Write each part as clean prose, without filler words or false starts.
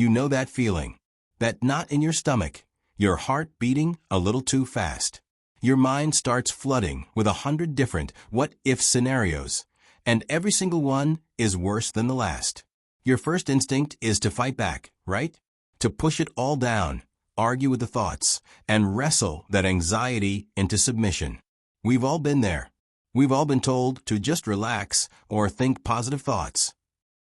You know that feeling. That knot in your stomach, your heart beating a little too fast. Your mind starts flooding with 100 different what-if scenarios, and every single one is worse than the last. Your first instinct is to fight back, right? To push it all down, argue with the thoughts, and wrestle that anxiety into submission. We've all been there. We've all been told to just relax or think positive thoughts.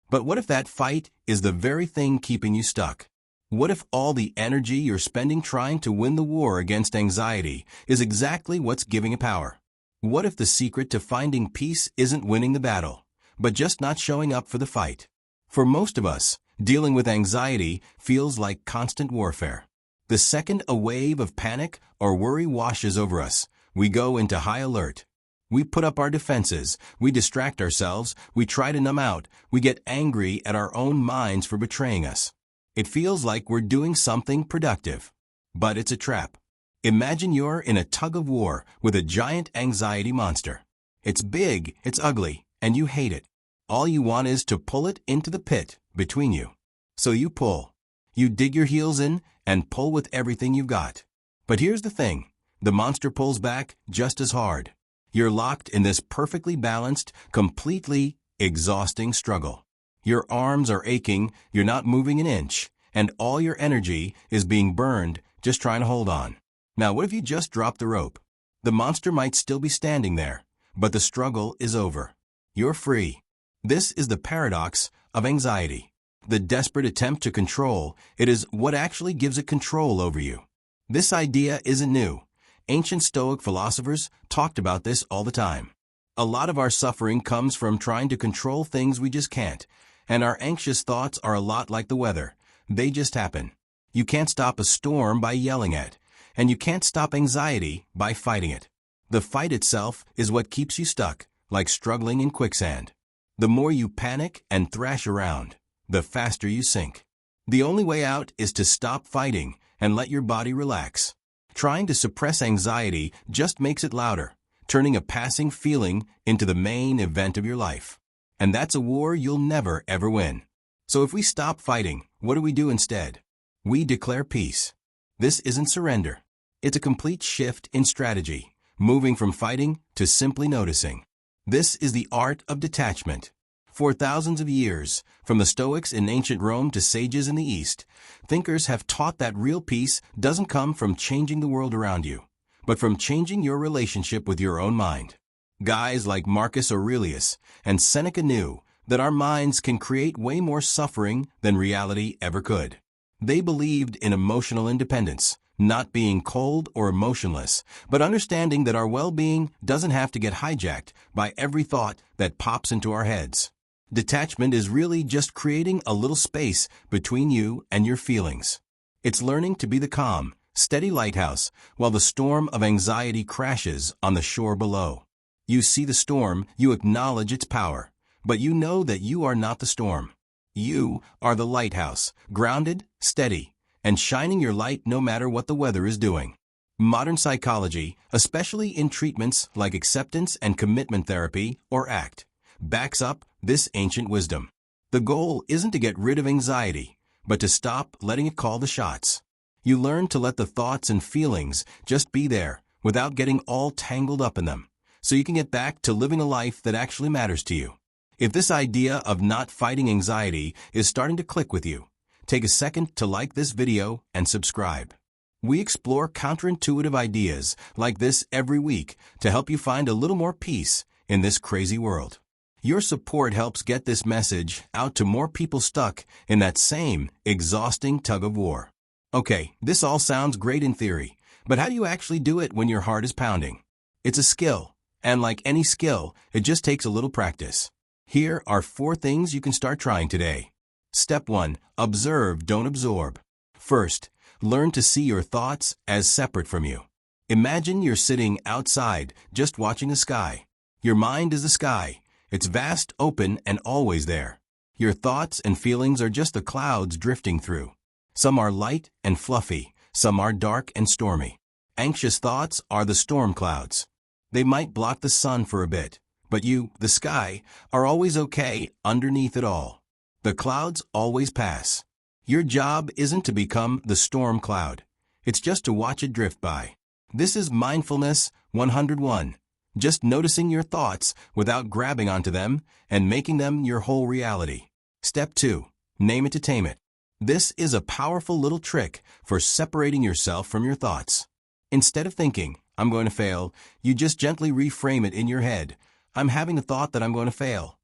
But what if that fight is the very thing keeping you stuck? What if all the energy you're spending trying to win the war against anxiety is exactly what's giving it power? What if the secret to finding peace isn't winning the battle, but just not showing up for the fight? For most of us, dealing with anxiety feels like constant warfare. The second a wave of panic or worry washes over us, we go into high alert. We put up our defenses, we distract ourselves, we try to numb out, we get angry at our own minds for betraying us. It feels like we're doing something productive. But it's a trap. Imagine you're in a tug-of-war with a giant anxiety monster. It's big, it's ugly, and you hate it. All you want is to pull it into the pit between you. So you pull. You dig your heels in and pull with everything you've got. But here's the thing. The monster pulls back just as hard. You're locked in this perfectly balanced, completely exhausting struggle. Your arms are aching, you're not moving an inch, and all your energy is being burned just trying to hold on. Now, what if you just drop the rope? The monster might still be standing there, but the struggle is over. You're free. This is the paradox of anxiety. The desperate attempt to control, it is what actually gives it control over you. This idea isn't new. Ancient Stoic philosophers talked about this all the time. A lot of our suffering comes from trying to control things we just can't, and our anxious thoughts are a lot like the weather. They just happen. You can't stop a storm by yelling at, and you can't stop anxiety by fighting it. The fight itself is what keeps you stuck, like struggling in quicksand. The more you panic and thrash around, the faster you sink. The only way out is to stop fighting and let your body relax. Trying to suppress anxiety just makes it louder, turning a passing feeling into the main event of your life. And that's a war you'll never ever win. So if we stop fighting, what do we do instead? We declare peace. This isn't surrender. It's a complete shift in strategy, moving from fighting to simply noticing. This is the art of detachment. For thousands of years, from the Stoics in ancient Rome to sages in the East, thinkers have taught that real peace doesn't come from changing the world around you, but from changing your relationship with your own mind. Guys like Marcus Aurelius and Seneca knew that our minds can create way more suffering than reality ever could. They believed in emotional independence, not being cold or emotionless, but understanding that our well-being doesn't have to get hijacked by every thought that pops into our heads. Detachment is really just creating a little space between you and your feelings. It's learning to be the calm, steady lighthouse while the storm of anxiety crashes on the shore below. You see the storm, you acknowledge its power, but you know that you are not the storm. You are the lighthouse, grounded, steady, and shining your light no matter what the weather is doing. Modern psychology, especially in treatments like acceptance and commitment therapy or ACT, backs up this ancient wisdom. The goal isn't to get rid of anxiety, but to stop letting it call the shots. You learn to let the thoughts and feelings just be there without getting all tangled up in them, so you can get back to living a life that actually matters to you. If this idea of not fighting anxiety is starting to click with you, take a second to like this video and subscribe. We explore counterintuitive ideas like this every week to help you find a little more peace in this crazy world. Your support helps get this message out to more people stuck in that same exhausting tug-of-war. Okay, this all sounds great in theory, but how do you actually do it when your heart is pounding? It's a skill, and like any skill, it just takes a little practice. Here are 4 things you can start trying today. Step 1. Observe, don't absorb. First, learn to see your thoughts as separate from you. Imagine you're sitting outside, just watching the sky. Your mind is the sky. It's vast, open, and always there. Your thoughts and feelings are just the clouds drifting through. Some are light and fluffy, some are dark and stormy. Anxious thoughts are the storm clouds. They might block the sun for a bit, but you, the sky, are always okay underneath it all. The clouds always pass. Your job isn't to become the storm cloud. It's just to watch it drift by. This is Mindfulness 101. Just noticing your thoughts without grabbing onto them and making them your whole reality. Step 2. Name it to tame it. This is a powerful little trick for separating yourself from your thoughts. Instead of thinking, I'm going to fail, you just gently reframe it in your head. I'm having the thought that I'm going to fail.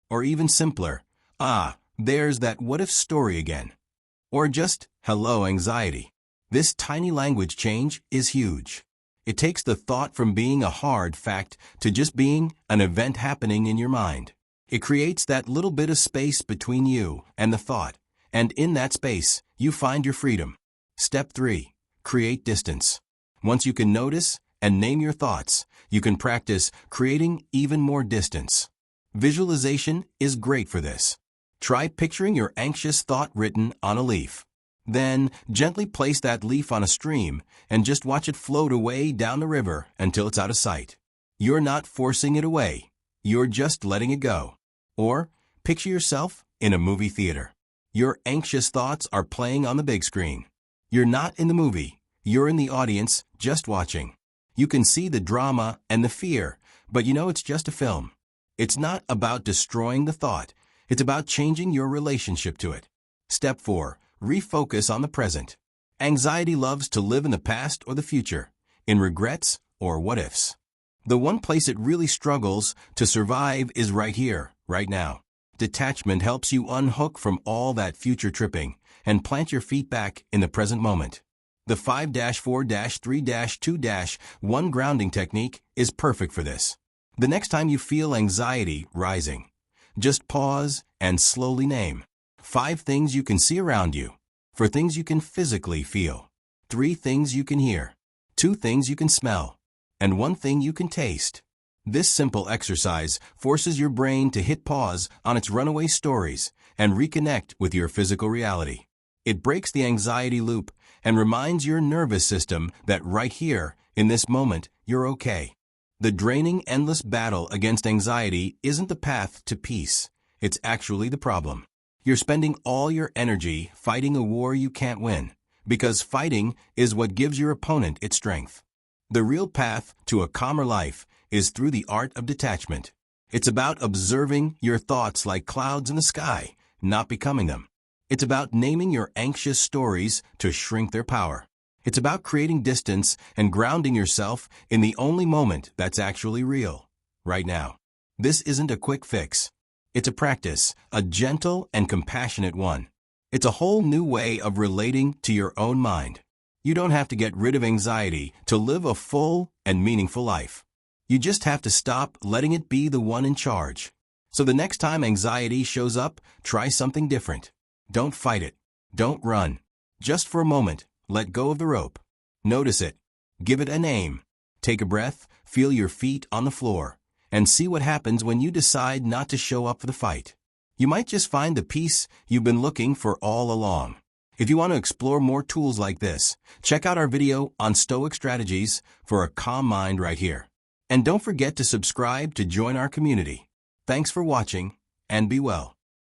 Or even simpler, there's that what-if story again. Or just, hello, anxiety. This tiny language change is huge. It takes the thought from being a hard fact to just being an event happening in your mind. It creates that little bit of space between you and the thought, and in that space, you find your freedom. Step 3. Create distance. Once you can notice and name your thoughts, you can practice creating even more distance. Visualization is great for this. Try picturing your anxious thought written on a leaf. Then, gently place that leaf on a stream and just watch it float away down the river until it's out of sight. You're not forcing it away. You're just letting it go. Or, picture yourself in a movie theater. Your anxious thoughts are playing on the big screen. You're not in the movie. You're in the audience, just watching. You can see the drama and the fear, but you know it's just a film. It's not about destroying the thought. It's about changing your relationship to it. Step 4. Refocus on the present. Anxiety loves to live in the past or the future, in regrets or what-ifs. The one place it really struggles to survive is right here, right now. Detachment helps you unhook from all that future tripping and plant your feet back in the present moment. The 5-4-3-2-1 grounding technique is perfect for this. The next time you feel anxiety rising, just pause and slowly name 5 things you can see around you, 4 things you can physically feel, 3 things you can hear, 2 things you can smell, and 1 thing you can taste. This simple exercise forces your brain to hit pause on its runaway stories and reconnect with your physical reality. It breaks the anxiety loop and reminds your nervous system that right here, in this moment, you're okay. The draining, endless battle against anxiety isn't the path to peace. It's actually the problem. You're spending all your energy fighting a war you can't win, because fighting is what gives your opponent its strength. The real path to a calmer life is through the art of detachment. It's about observing your thoughts like clouds in the sky, not becoming them. It's about naming your anxious stories to shrink their power. It's about creating distance and grounding yourself in the only moment that's actually real, right now. This isn't a quick fix. It's a practice, a gentle and compassionate one. It's a whole new way of relating to your own mind. You don't have to get rid of anxiety to live a full and meaningful life. You just have to stop letting it be the one in charge. So the next time anxiety shows up, try something different. Don't fight it. Don't run. Just for a moment, let go of the rope. Notice it. Give it a name. Take a breath, feel your feet on the floor, and see what happens when you decide not to show up for the fight. You might just find the peace you've been looking for all along. If you want to explore more tools like this, check out our video on Stoic strategies for a calm mind right here. And don't forget to subscribe to join our community. Thanks for watching, and be well.